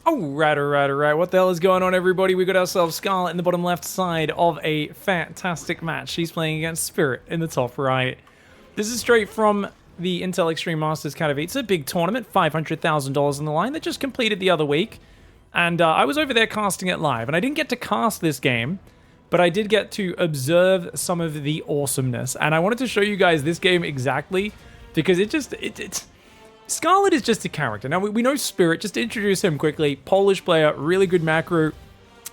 Alright. What the hell is going on, everybody? We got ourselves Scarlett in the bottom left side of a fantastic match. She's playing against Spirit in the top right. This is straight from the Intel Extreme Masters Katowice, a big tournament, $500,000 on the line that just completed the other week. And I was over there casting it live, and I didn't get to cast this game, but I did get to observe some of the awesomeness. And I wanted to show you guys this game exactly, because it's Scarlett is just a character. Now, we know Spirit, just to introduce him quickly. Polish player, really good macro,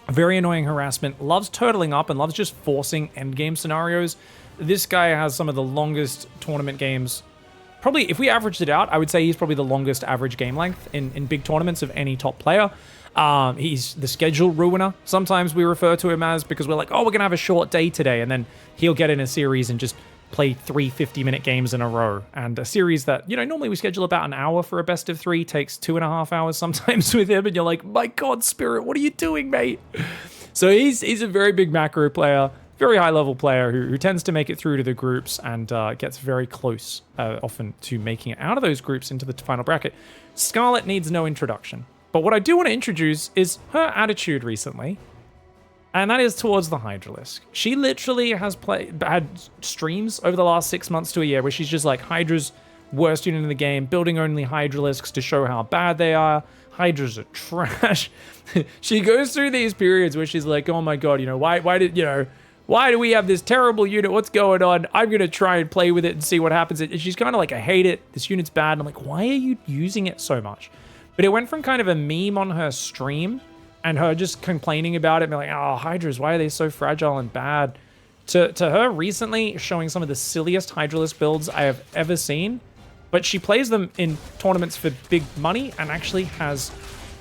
very annoying harassment, loves turtling up and loves just forcing endgame scenarios. This guy has some of the longest tournament games. Probably, if we averaged it out, I would say he's probably the longest average game length in big tournaments of any top player. He's the schedule ruiner. Sometimes we refer to him as, because we're like, oh, we're going to have a short day today. And then he'll get in a series and just play 3 50-minute games in a row. And a series that, you know, normally we schedule about an hour for a best of 3, takes 2.5 hours sometimes with him. And you're like, my God, Spirit, what are you doing, mate? So he's a very big macro player, very high level player who tends to make it through to the groups and gets very close often to making it out of those groups into the final bracket. Scarlett needs no introduction. But what I do want to introduce is her attitude recently. And that is towards the Hydralisk. She literally has had streams over the last 6 months to a year where she's just like, Hydra's worst unit in the game, building only Hydralisks to show how bad they are. Hydras are trash. She goes through these periods where she's like, oh my God, you know, why do we have this terrible unit? What's going on? I'm going to try and play with it and see what happens. And she's kind of like, I hate it. This unit's bad. And I'm like, why are you using it so much? But it went from kind of a meme on her stream and her just complaining about it and be like, oh, Hydras, why are they so fragile and bad? To her recently showing some of the silliest Hydralisk builds I have ever seen. But she plays them in tournaments for big money and actually has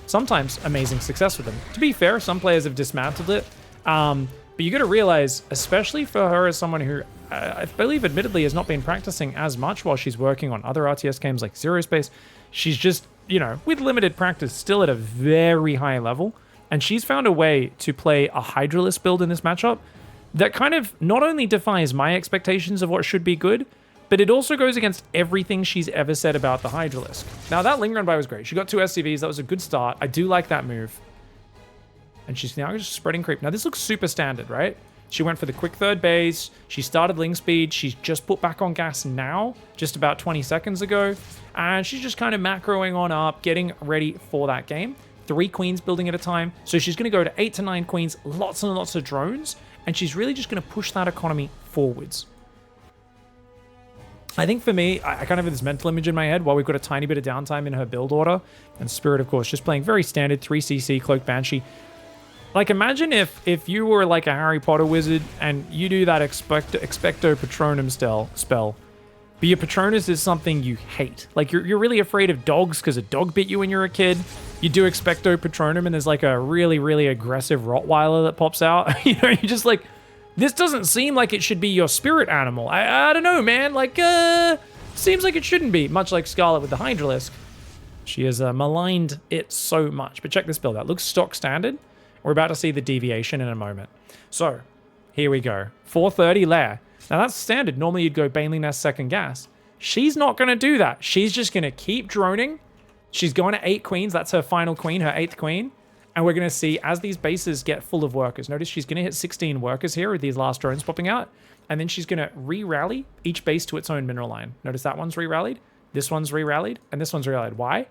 sometimes amazing success with them. To be fair, some players have dismantled it. But you got to realize, especially for her as someone who, I believe admittedly has not been practicing as much while she's working on other RTS games like Zero Space, she's just, you know, with limited practice, still at a very high level. And she's found a way to play a Hydralisk build in this matchup that kind of not only defies my expectations of what should be good, but it also goes against everything she's ever said about the Hydralisk. Now, that Ling Run buy was great. She got 2 SCVs. That was a good start. I do like that move. And she's now just spreading creep. Now, this looks super standard, right? She went for the quick third base. She started Ling Speed. She's just put back on gas now, just about 20 seconds ago. And she's just kind of macroing on up, getting ready for that game. 3 queens building at a time. So she's going to go to 8 to 9 queens, lots and lots of drones, and she's really just going to push that economy forwards. I think for me, I kind of have this mental image in my head while we've got a tiny bit of downtime in her build order. And Spirit, of course, just playing very standard 3cc Cloak Banshee. Like, imagine if you were like a Harry Potter wizard and you do that Expecto Patronum spell. But your Patronus is something you hate. Like, you're really afraid of dogs because a dog bit you when you're a kid. You do Expecto Patronum and there's like a really, really aggressive Rottweiler that pops out. You know, you're just like, this doesn't seem like it should be your spirit animal. I don't know, man. Like, seems like it shouldn't be. Much like Scarlett with the Hydralisk. She has maligned it so much. But check this build out. Looks stock standard. We're about to see the deviation in a moment. So, here we go. 430 lair. Now that's standard. Normally you'd go Baneling Nest second gas. She's not going to do that. She's just going to keep droning. She's going to 8 queens. That's her final queen, her 8th queen. And we're going to see as these bases get full of workers. Notice she's going to hit 16 workers here with these last drones popping out. And then she's going to re-rally each base to its own mineral line. Notice that one's re-rallied. This one's re-rallied. And this one's re-rallied. Why?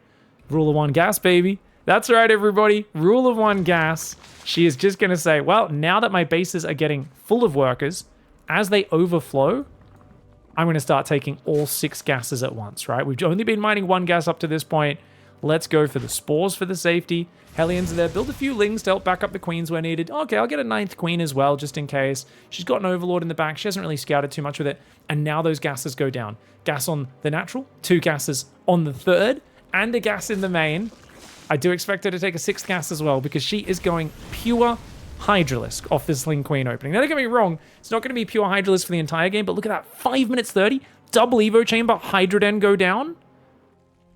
Rule of 1 gas, baby. That's right, everybody. Rule of 1 gas. She is just going to say, well, now that my bases are getting full of workers, as they overflow, I'm going to start taking all 6 gases at once, right? We've only been mining 1 gas up to this point. Let's go for the spores for the safety. Hellions are there. Build a few lings to help back up the queens where needed. Okay, I'll get a 9th queen as well, just in case. She's got an overlord in the back. She hasn't really scouted too much with it. And now those gases go down. Gas on the natural, 2 gases on the 3rd, and a gas in the main. I do expect her to take a 6th gas as well because she is going pure Hydralisk off this Ling Queen opening. Now, don't get me wrong, it's not going to be pure Hydralisk for the entire game, but look at that, 5 minutes 30, double Evo Chamber, Hydraden go down,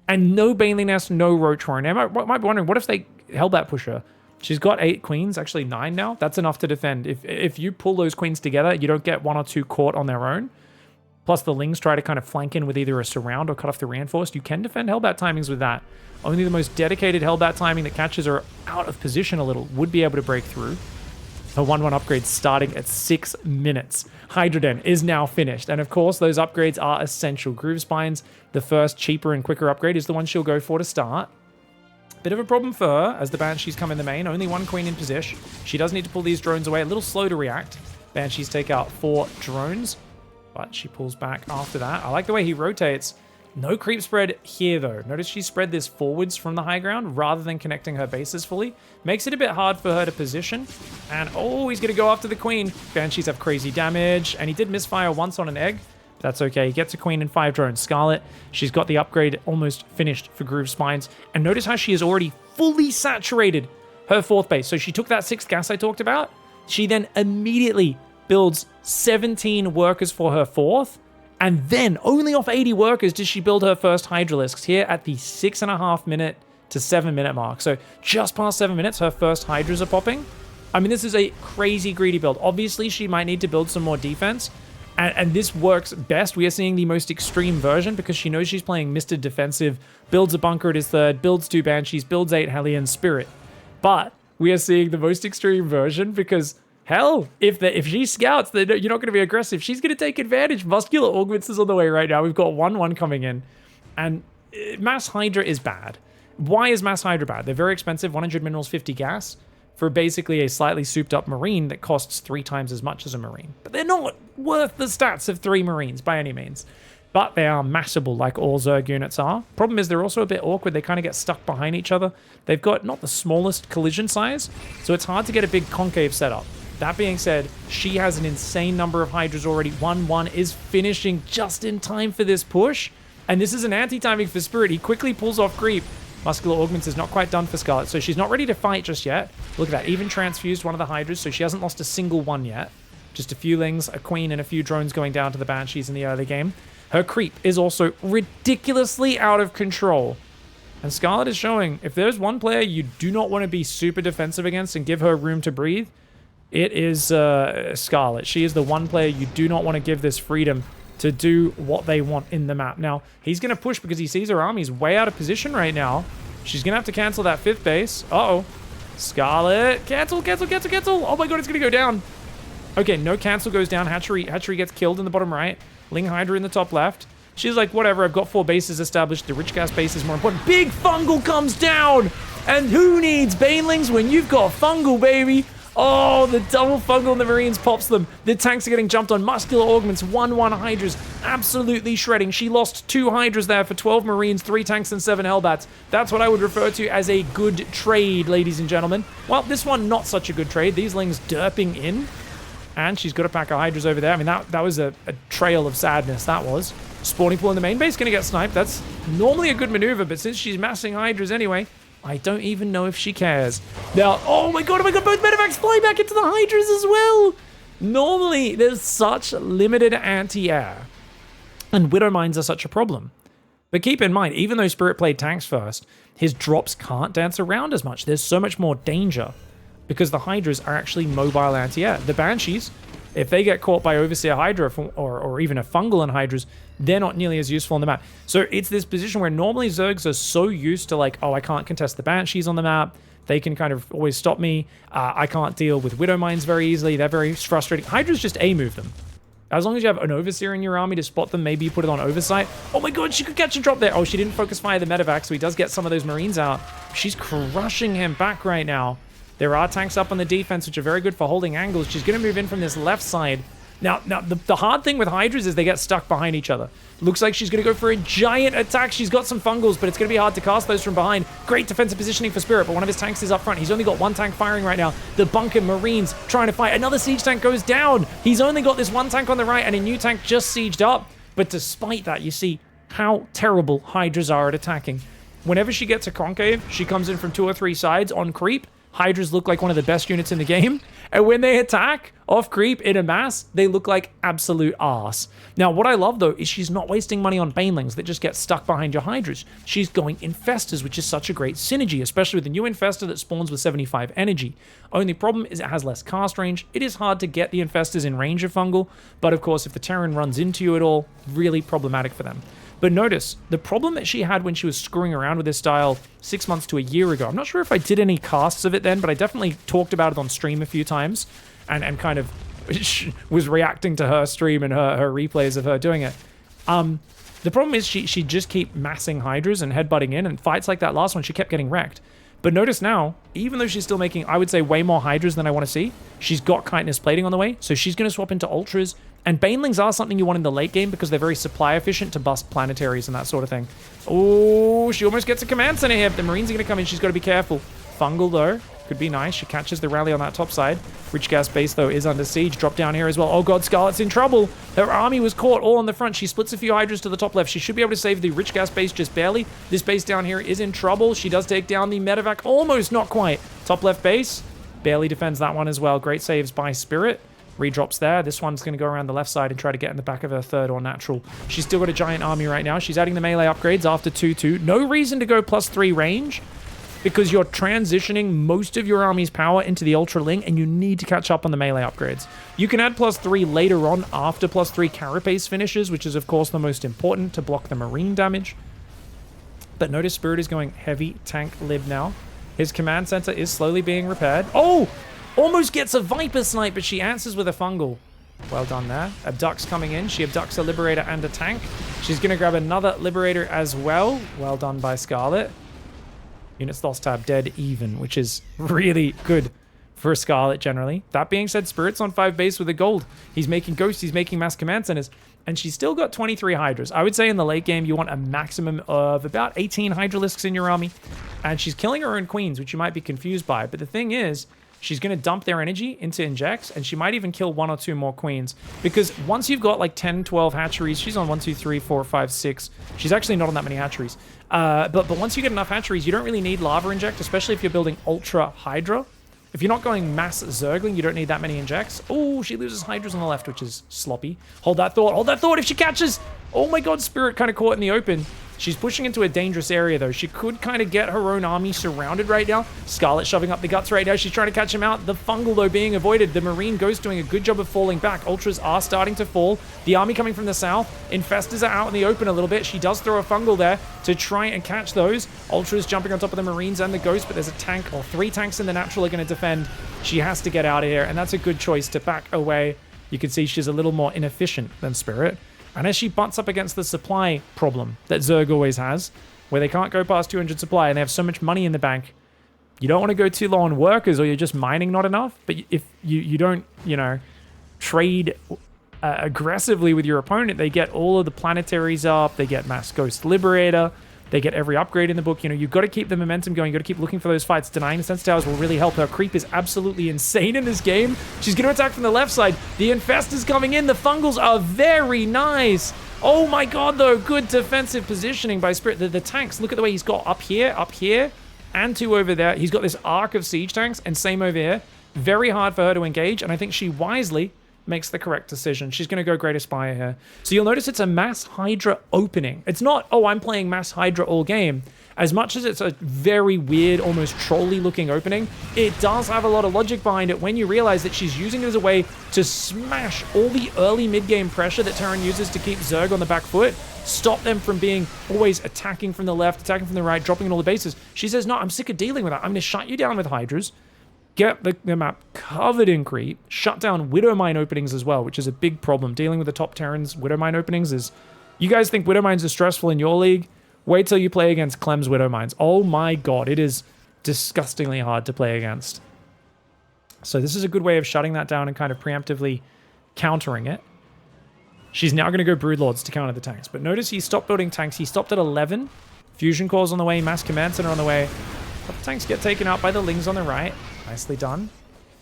and no Baneling Nest, no Roach Warren. Now, I might be wondering, what if they held that pusher? She's got 8 queens, actually 9 now. That's enough to defend. If you pull those queens together, you don't get 1 or 2 caught on their own. Plus the Lings try to kind of flank in with either a surround or cut off the reinforced. You can defend Hellbat timings with that. Only the most dedicated Hellbat timing that catches are out of position a little would be able to break through. A 1-1 upgrade starting at 6 minutes. Hydra Den is now finished. And of course, those upgrades are essential. Groove Spines, the first cheaper and quicker upgrade, is the one she'll go for to start. Bit of a problem for her as the Banshees come in the main. Only one Queen in position. She does need to pull these drones away. A little slow to react. Banshees take out 4 drones, but she pulls back after that. I like the way he rotates. No creep spread here, though. Notice she spread this forwards from the high ground rather than connecting her bases fully. Makes it a bit hard for her to position. And, oh, he's going to go after the Queen. Banshees have crazy damage, and he did misfire once on an egg. But that's okay. He gets a Queen and 5 drones. Scarlett, she's got the upgrade almost finished for Groove Spines. And notice how she has already fully saturated her 4th base. So she took that 6th gas I talked about. She then immediately builds 17 workers for her 4th. And then, only off 80 workers, does she build her first Hydralisks here at the 6.5 minute to 7 minute mark. So just past 7 minutes, her first Hydras are popping. I mean, this is a crazy greedy build. Obviously, she might need to build some more defense. And this works best. We are seeing the most extreme version because she knows she's playing Mr. Defensive, builds a bunker at his 3rd, builds 2 Banshees, builds 8 Hellion Spirit. But we are seeing the most extreme version because... hell, if she scouts, then you're not going to be aggressive. She's going to take advantage. Muscular Augments is on the way right now. We've got 1-1 coming in. And Mass Hydra is bad. Why is Mass Hydra bad? They're very expensive, 100 minerals, 50 gas, for basically a slightly souped up Marine that costs 3 times as much as a Marine. But they're not worth the stats of 3 Marines by any means. But they are massable like all Zerg units are. Problem is they're also a bit awkward. They kind of get stuck behind each other. They've got not the smallest collision size, so it's hard to get a big concave setup. That being said, she has an insane number of Hydras already. 1-1 is finishing just in time for this push. And this is an anti-timing for Spirit. He quickly pulls off creep. Muscular Augments is not quite done for Scarlett, so she's not ready to fight just yet. Look at that, even transfused one of the Hydras, so she hasn't lost a single one yet. Just a few Lings, a Queen, and a few drones going down to the Banshees in the early game. Her creep is also ridiculously out of control. And Scarlett is showing, if there's one player you do not want to be super defensive against and give her room to breathe, it is Scarlett. She is the one player you do not want to give this freedom to do what they want in the map. Now, he's going to push because he sees her army's way out of position right now. She's going to have to cancel that 5th base. Uh-oh. Scarlett. Cancel, cancel, cancel, cancel. Oh my god, it's going to go down. Okay, no cancel goes down. Hatchery gets killed in the bottom right. Ling Hydra in the top left. She's like, whatever, I've got 4 bases established. The rich gas base is more important. Big Fungal comes down! And who needs Banelings when you've got Fungal, baby? Oh, the double Fungal and the Marines pops them. The tanks are getting jumped on. Muscular Augments, 1-1 Hydras, absolutely shredding. She lost 2 Hydras there for 12 Marines, 3 tanks, and 7 Hellbats. That's what I would refer to as a good trade, ladies and gentlemen. Well, this one, not such a good trade. These Lings derping in. And she's got a pack of Hydras over there. I mean, that was a trail of sadness, that was. Spawning pool in the main base, gonna get sniped. That's normally a good maneuver, but since she's massing Hydras anyway, I don't even know if she cares. Now, oh my god, both medevacs fly back into the Hydras as well! Normally, there's such limited anti-air, and Widow Mines are such a problem. But keep in mind, even though Spirit played tanks first, his drops can't dance around as much. There's so much more danger, because the Hydras are actually mobile anti-air. The Banshees, if they get caught by Overseer Hydra or even a Fungal and Hydras, they're not nearly as useful on the map. So it's this position where normally Zergs are so used to like, oh, I can't contest the Banshees on the map. They can kind of always stop me. I can't deal with Widow Mines very easily. They're very frustrating. Hydras just A-move them. As long as you have an Overseer in your army to spot them, maybe you put it on Oversight. Oh my god, she could catch a drop there. Oh, she didn't focus fire the medevac, so he does get some of those Marines out. She's crushing him back right now. There are tanks up on the defense, which are very good for holding angles. She's going to move in from this left side. Now the hard thing with Hydras is they get stuck behind each other. Looks like she's going to go for a giant attack. She's got some Fungals, but it's going to be hard to cast those from behind. Great defensive positioning for Spirit, but one of his tanks is up front. He's only got 1 tank firing right now. The bunker Marines trying to fight. Another siege tank goes down. He's only got this 1 tank on the right and a new tank just sieged up. But despite that, you see how terrible Hydras are at attacking. Whenever she gets a concave, she comes in from 2 or 3 sides on creep. Hydras look like one of the best units in the game. And when they attack off creep in a mass, they look like absolute arse. Now, what I love, though, is she's not wasting money on Banelings that just get stuck behind your Hydras. She's going Infestors, which is such a great synergy, especially with the new Infestor that spawns with 75 energy. Only problem is it has less cast range. It is hard to get the Infestors in range of Fungal, but of course, if the Terran runs into you at all, really problematic for them. But notice, the problem that she had when she was screwing around with this style 6 months to a year ago, I'm not sure if I did any casts of it then, but I definitely talked about it on stream a few times and kind of was reacting to her stream and her replays of her doing it. The problem is she'd just keep massing Hydras and headbutting in, and fights like that last one, she kept getting wrecked. But notice now, even though she's still making, I would say, way more Hydras than I want to see, she's got Chitinous Plating on the way, so she's going to swap into Ultras. And Banelings are something you want in the late game because they're very supply efficient to bust planetaries and that sort of thing. Oh, she almost gets a command center here. The Marines are going to come in. She's got to be careful. Fungal, though, could be nice. She catches the rally on that top side. Rich Gas Base, though, is under siege. Drop down here as well. Oh, God, Scarlett's in trouble. Her army was caught all on the front. She splits a few Hydras to the top left. She should be able to save the Rich Gas Base just barely. This base down here is in trouble. She does take down the Medevac. Almost, not quite. Top left base. Barely defends that one as well. Great saves by Spirit. Redrops there. This one's going to go around the left side and try to get in the back of her third or natural. She's still got a giant army right now. She's adding the melee upgrades after 2-2. No reason to go +3 range because you're transitioning most of your army's power into the Ultra Ling and you need to catch up on the melee upgrades. You can add +3 later on after +3 Carapace finishes, which is of course the most important to block the Marine damage. But notice Spirit is going heavy tank lib now. His command center is slowly being repaired. Oh! Almost gets a Viper Snipe, but she answers with a Fungal. Well done there. Abduct's coming in. She abducts a Liberator and a tank. She's going to grab another Liberator as well. Well done by Scarlett. Units lost tab dead even, which is really good for Scarlett generally. That being said, Spirit's on 5 base with a gold. He's making ghosts. He's making mass command centers. And she's still got 23 Hydras. I would say in the late game, you want a maximum of about 18 Hydralisks in your army. And she's killing her own queens, which you might be confused by. But the thing is, she's going to dump their energy into injects, and she might even kill 1 or 2 more queens. Because once you've got like 10, 12 hatcheries, she's on 1, 2, 3, 4, 5, 6. She's actually not on that many hatcheries. But once you get enough hatcheries, you don't really need lava inject, especially if you're building Ultra Hydra. If you're not going mass Zergling, you don't need that many injects. Oh, she loses Hydras on the left, which is sloppy. Hold that thought. Hold that thought if she catches. Oh my God, Spirit kind of caught in the open. She's pushing into a dangerous area, though. She could kind of get her own army surrounded right now. Scarlett shoving up the guts right now. She's trying to catch him out. The Fungal, though, being avoided. The Marine Ghost doing a good job of falling back. Ultras are starting to fall. The army coming from the south. Infestors are out in the open a little bit. She does throw a Fungal there to try and catch those. Ultras jumping on top of the Marines and the Ghost, but there's a tank, or 3 tanks in the natural are going to defend. She has to get out of here, and that's a good choice to back away. You can see she's a little more inefficient than Spirit. And as she butts up against the supply problem that Zerg always has, where they can't go past 200 supply and they have so much money in the bank, you don't want to go too low on workers or you're just mining not enough. But if you don't, you know, trade aggressively with your opponent, they get all of the planetaries up, they get Mass Ghost Liberator, they get every upgrade in the book. You know, you've got to keep the momentum going. You've got to keep looking for those fights. Denying the Sense Towers will really help. Her creep is absolutely insane in this game. She's going to attack from the left side. The Infestors coming in. The Fungals are very nice. Oh my God, though. Good defensive positioning by Spirit. The tanks, look at the way he's got up here, and 2 over there. He's got this arc of siege tanks, and same over here. Very hard for her to engage, and I think she wisely makes the correct decision. She's going to go Great Aspire here. So you'll notice it's a Mass Hydra opening. It's not, oh, I'm playing Mass Hydra all game. As much as it's a very weird, almost trolley looking opening, it does have a lot of logic behind it when you realize that she's using it as a way to smash all the early mid-game pressure that Terran uses to keep Zerg on the back foot, stop them from being always attacking from the left, attacking from the right, dropping in all the bases. She says, no, I'm sick of dealing with that. I'm going to shut you down with Hydras. Get the map covered in creep, shut down Widowmine openings as well, which is a big problem. Dealing with the top Terrans, Widowmine openings is... You guys think Widowmines are stressful in your league? Wait till you play against Clem's Widowmines. Oh my God, it is disgustingly hard to play against. So this is a good way of shutting that down and kind of preemptively countering it. She's now going to go Broodlords to counter the tanks. But notice he stopped building tanks. He stopped at 11. Fusion Cores on the way, Mass Command Center on the way. Couple tanks get taken out by the Lings on the right. Nicely done.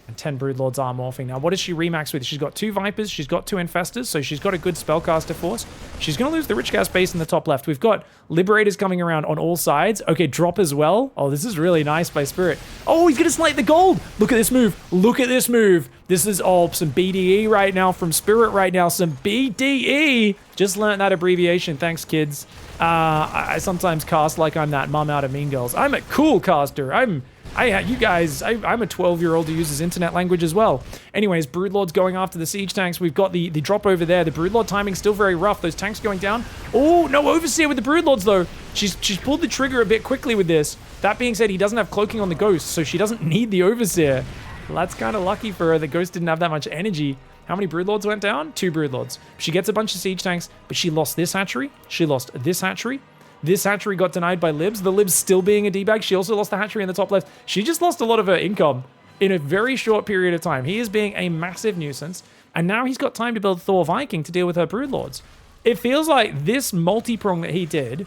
And 10 Broodlords are morphing. Now, what does she remax with? She's got 2 Vipers. She's got 2 Infestors, so she's got a good Spellcaster force. She's going to lose the Rich Gas base in the top left. We've got Liberators coming around on all sides. Okay, drop as well. Oh, this is really nice by Spirit. Oh, he's going to slate the gold. Look at this move. Look at this move. This is, oh, some BDE right now from Spirit right now. Some BDE. Just learned that abbreviation. Thanks, kids. I sometimes cast like I'm that mum out of Mean Girls. I'm a cool caster. I'm a 12-year-old who uses internet language as well. Anyways, Broodlord's going after the siege tanks. We've got the drop over there. The Broodlord timing's still very rough. Those tanks going down. Oh, no Overseer with the Broodlords, though. She's pulled the trigger a bit quickly with this. That being said, he doesn't have cloaking on the Ghost, so she doesn't need the Overseer. Well, that's kind of lucky for her. The Ghost didn't have that much energy. How many Broodlords went down? 2 Broodlords. She gets a bunch of siege tanks, but she lost this hatchery. She lost this hatchery. This hatchery got denied by Libs. The Libs still being a D-bag. She also lost the hatchery in the top left. She just lost a lot of her income in a very short period of time. He is being a massive nuisance. And now he's got time to build Thor Viking to deal with her Broodlords. It feels like this multi-prong that he did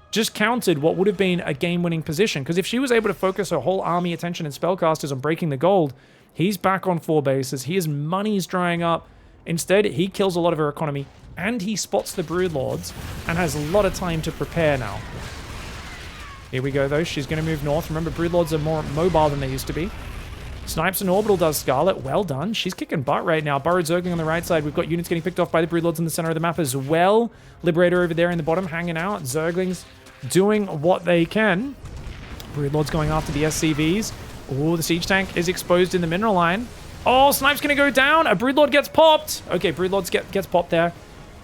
just countered what would have been a game-winning position. Because if she was able to focus her whole army attention and spellcasters on breaking the gold, he's back on 4 bases. His money's drying up. Instead, he kills a lot of her economy. And he spots the Broodlords and has a lot of time to prepare now. Here we go, though. She's going to move north. Remember, Broodlords are more mobile than they used to be. Snipes and Orbital does Scarlett. Well done. She's kicking butt right now. Burrowed Zergling on the right side. We've got units getting picked off by the Broodlords in the center of the map as well. Liberator over there in the bottom hanging out. Zerglings doing what they can. Broodlords going after the SCVs. Oh, the siege tank is exposed in the mineral line. Oh, Snipe's going to go down. A Broodlord gets popped. Okay, Broodlord gets popped there.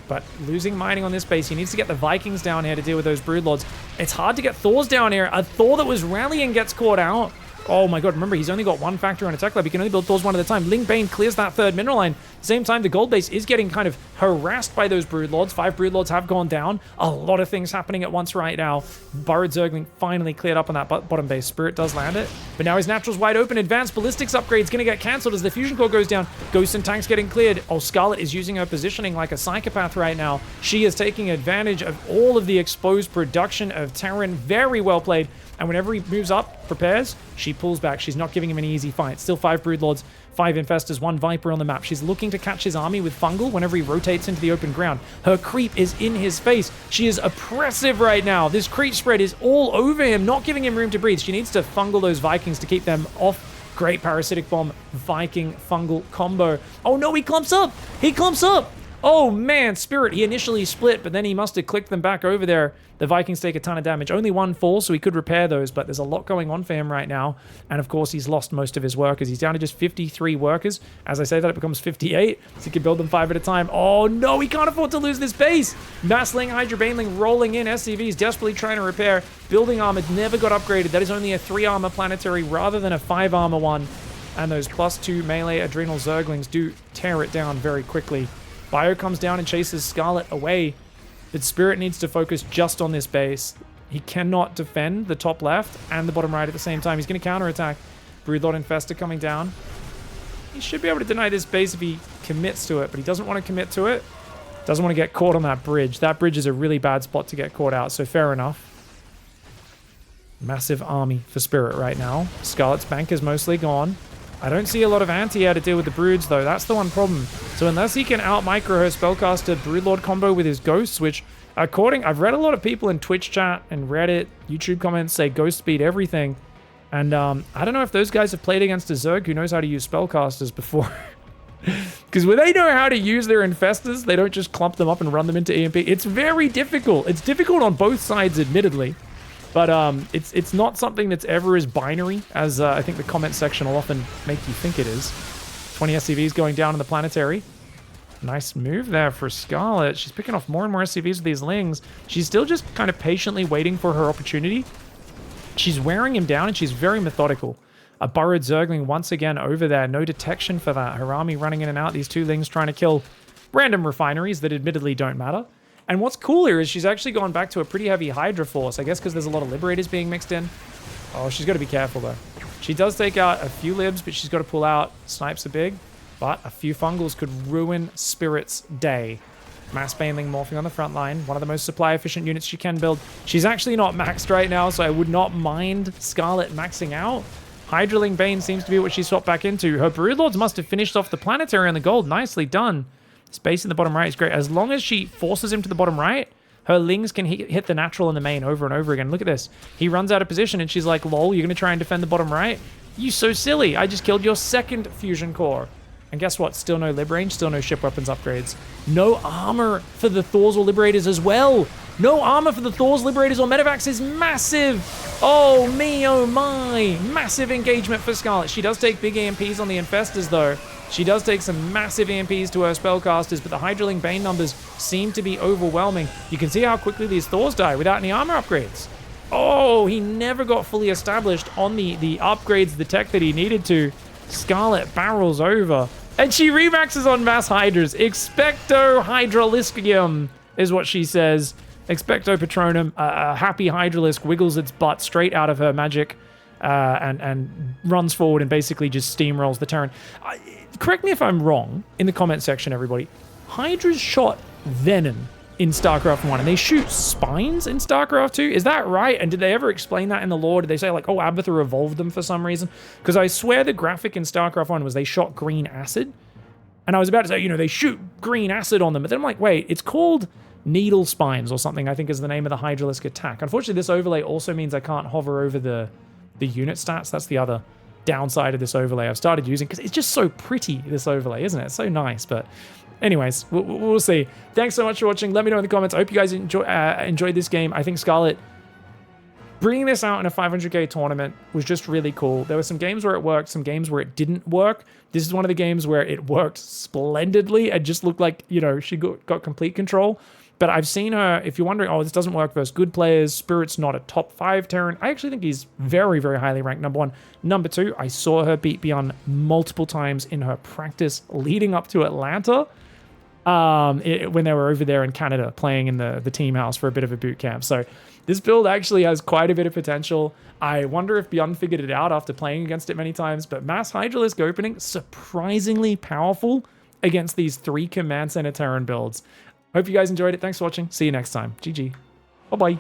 But losing mining on this base, he needs to get the Vikings down here to deal with those Broodlords. It's hard to get Thors down here. A Thor that was rallying gets caught out. Oh my god, remember, he's only got 1 factory on attack lab. He can only build Thors 1 at a time. Ling Bane clears that 3rd mineral line. At the same time, the gold base is getting kind of harassed by those Broodlords. 5 Broodlords have gone down. A lot of things happening at once right now. Burrowed Zergling finally cleared up on that bottom base. Spirit does land it. But now his natural's wide open. Advanced ballistics upgrade's going to get cancelled as the fusion core goes down. Ghosts and tanks getting cleared. Oh, Scarlett is using her positioning like a psychopath right now. She is taking advantage of all of the exposed production of Terran. Very well played. And whenever he moves up, prepares, she pulls back. She's not giving him any easy fights. Still 5 Broodlords, 5 Infestors, 1 Viper on the map. She's looking to catch his army with Fungal whenever he rotates into the open ground. Her creep is in his face. She is oppressive right now. This creep spread is all over him, not giving him room to breathe. She needs to Fungal those Vikings to keep them off. Great Parasitic Bomb, Viking, Fungal combo. Oh no, he clumps up! He clumps up! Oh man, Spirit, he initially split, but then he must have clicked them back over there. The Vikings take a ton of damage. Only 1 fall, so he could repair those, but there's a lot going on for him right now. And of course, he's lost most of his workers. He's down to just 53 workers. As I say that, it becomes 58, so he can build them 5 at a time. Oh no, he can't afford to lose this base! Massling, Hydra Baneling rolling in. SCVs desperately trying to repair. Building armor never got upgraded. That is only a 3 armor planetary rather than a 5 armor one. And those +2 melee Adrenal Zerglings do tear it down very quickly. Bio comes down and chases Scarlett away. But Spirit needs to focus just on this base. He cannot defend the top left and the bottom right at the same time. He's going to counterattack. Broodlord Infestor coming down. He should be able to deny this base if he commits to it, but he doesn't want to commit to it. Doesn't want to get caught on that bridge. That bridge is a really bad spot to get caught out, so fair enough. Massive army for Spirit right now. Scarlett's bank is mostly gone. I don't see a lot of anti-air to deal with the Broods, though. That's the one problem. So unless he can out-micro her Spellcaster Broodlord combo with his Ghosts, which, I've read a lot of people in Twitch chat and Reddit, YouTube comments say Ghosts beat everything. And I don't know if those guys have played against a Zerg who knows how to use Spellcasters before. Because when they know how to use their Infestors, they don't just clump them up and run them into EMP. It's very difficult. It's difficult on both sides, admittedly. But it's not something that's ever as binary as I think the comment section will often make you think it is. 20 SCVs going down in the planetary. Nice move there for Scarlett. She's picking off more and more SCVs with these Lings. She's still just kind of patiently waiting for her opportunity. She's wearing him down and she's very methodical. A Burrowed Zergling once again over there. No detection for that. Her army running in and out. These 2 Lings trying to kill random refineries that admittedly don't matter. And what's cool here is she's actually gone back to a pretty heavy Hydra force. I guess because there's a lot of Liberators being mixed in. Oh, she's got to be careful, though. She does take out a few Libs, but she's got to pull out. Snipes are big, but a few Fungals could ruin Spirit's day. Mass Baneling morphing on the front line. One of the most supply-efficient units she can build. She's actually not maxed right now, so I would not mind Scarlett maxing out. Hydraling Bane seems to be what she swapped back into. Her Broodlords must have finished off the planetary on the gold. Nicely done. Space in the bottom right is great. As long as she forces him to the bottom right, her Lings can hit the natural in the main over and over again. Look at this. He runs out of position and she's like, lol, you're going to try and defend the bottom right? You so silly. I just killed your second fusion core. And guess what? Still no lib range, still no ship weapons upgrades. No armor for the Thors or Liberators as well. No armor for the Thors, Liberators, or Medevacs is massive. Oh me, oh my. Massive engagement for Scarlett. She does take big EMPs on the Infestors though. She does take some massive EMPs to her spellcasters, but the Hydraling Bane numbers seem to be overwhelming. You can see how quickly these Thors die without any armor upgrades. Oh, he never got fully established on the upgrades, the tech that he needed to. Scarlett barrels over. And she remaxes on Mass Hydras. Expecto Hydraliscium is what she says. Expecto Patronum. A happy Hydralisk wiggles its butt straight out of her magic and runs forward and basically just steamrolls the Terran. Correct me if I'm wrong in the comment section, everybody. Hydras shot Venom in StarCraft 1, and they shoot spines in StarCraft 2. Is that right? And did they ever explain that in the lore? Did they say, like, oh, Abathur evolved them for some reason? Because I swear the graphic in StarCraft 1 was they shot green acid. And I was about to say, you know, they shoot green acid on them. But then I'm like, wait, it's called needle spines or something, I think is the name of the Hydralisk attack. Unfortunately, this overlay also means I can't hover over the unit stats. That's the other downside of this overlay I've started using, because it's just so pretty, this overlay, isn't it? It's so nice. But anyways, we'll see. Thanks so much for watching. Let me know in the comments. I hope you guys enjoyed this game. I think Scarlett bringing this out in a 500k tournament was just really cool. There were some games where it worked, some games where it didn't work. This is one of the games where it worked splendidly. It just looked like, you know, she got complete control. But I've seen her, if you're wondering, oh, this doesn't work versus good players, Spirit's not a top 5 Terran. I actually think he's very, very highly ranked, number 1. Number 2, I saw her beat Beyond multiple times in her practice leading up to Atlanta. When they were over there in Canada playing in the team house for a bit of a boot camp. So this build actually has quite a bit of potential. I wonder if Beyond figured it out after playing against it many times, but Mass Hydralisk opening, surprisingly powerful against these 3 Command Center Terran builds. Hope you guys enjoyed it. Thanks for watching. See you next time. GG. Bye-bye.